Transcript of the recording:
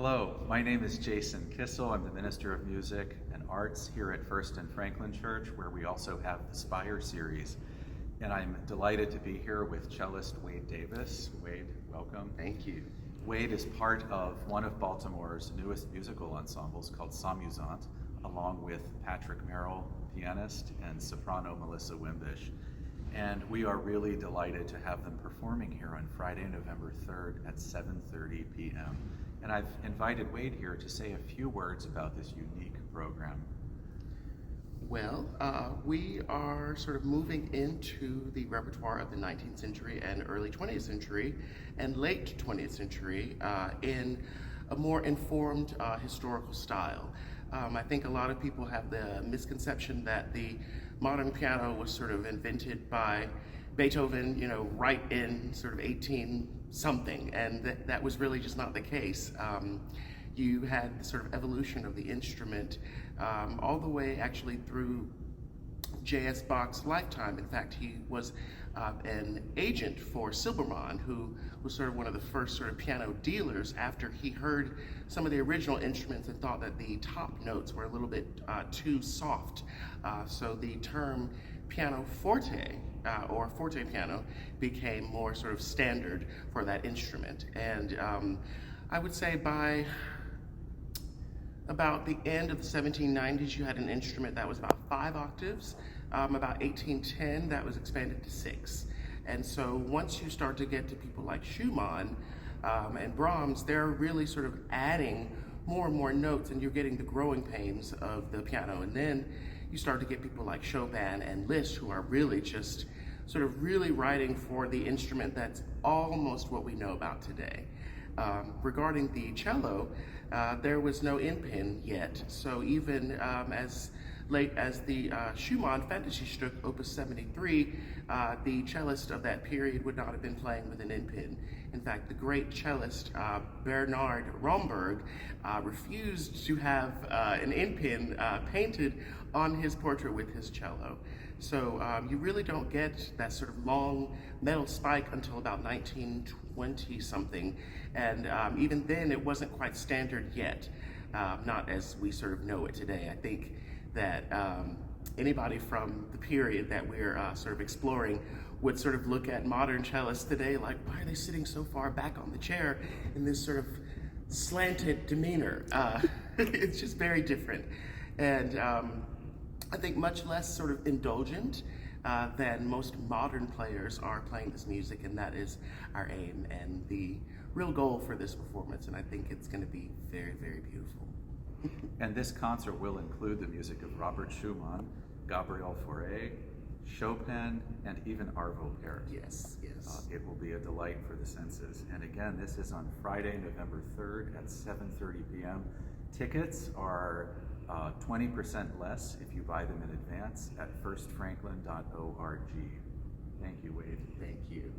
Hello, my name is Jason Kissel. I'm the Minister of Music and Arts here at First and Franklin Church, where we also have the Spire series. And I'm delighted to be here with cellist Wade Davis. Wade, welcome. Thank you. Wade is part of one of Baltimore's newest musical ensembles called Samusant, along with Patrick Merrill, pianist, and soprano Melissa Wimbish. And we are really delighted to have them performing here on Friday, November 3rd at 7:30 p.m. And I've invited Wade here to say a few words about this unique program. Well, we are sort of moving into the repertoire of the 19th century and early 20th century and late 20th century in a more informed historical style. I think a lot of people have the misconception that the modern piano was sort of invented by Beethoven, right in sort of 18 something, and that was really just not the case. You had the sort of evolution of the instrument all the way actually through J.S. Bach's lifetime. In fact, he was an agent for Silbermann, who was sort of one of the first sort of piano dealers after he heard some of the original instruments and thought that the top notes were a little bit too soft. So the term piano forte or forte piano became more sort of standard for that instrument. And I would say by about the end of the 1790s, you had an instrument that was about 5 octaves. About 1810, that was expanded to 6. And so once you start to get to people like Schumann and Brahms, they're really sort of adding more and more notes, and you're getting the growing pains of the piano. And then you start to get people like Chopin and Liszt, who are really just sort of really writing for the instrument that's almost what we know about today. Regarding the cello, there was no in-pin yet, so even as late as the Schumann Fantasy-Stück, Opus 73, the cellist of that period would not have been playing with an in-pin. In fact, the great cellist Bernard Romberg refused to have an in-pin painted on his portrait with his cello. So you really don't get that sort of long metal spike until about 1920 something, and even then it wasn't quite standard yet, not as we sort of know it today. I think that anybody from the period that we're sort of exploring would sort of look at modern cellists today like, why are they sitting so far back on the chair in this sort of slanted demeanor? It's just very different. And I think much less sort of indulgent than most modern players are playing this music, and that is our aim and the real goal for this performance, and I think it's going to be very, very beautiful. And this concert will include the music of Robert Schumann, Gabriel Fauré, Chopin, and even Arvo Pärt. Yes, yes. It will be a delight for the senses. And again, this is on Friday, November 3rd at 7:30 p.m. Tickets are 20% less if you buy them in advance at firstfranklin.org. Thank you, Wade. Thank you.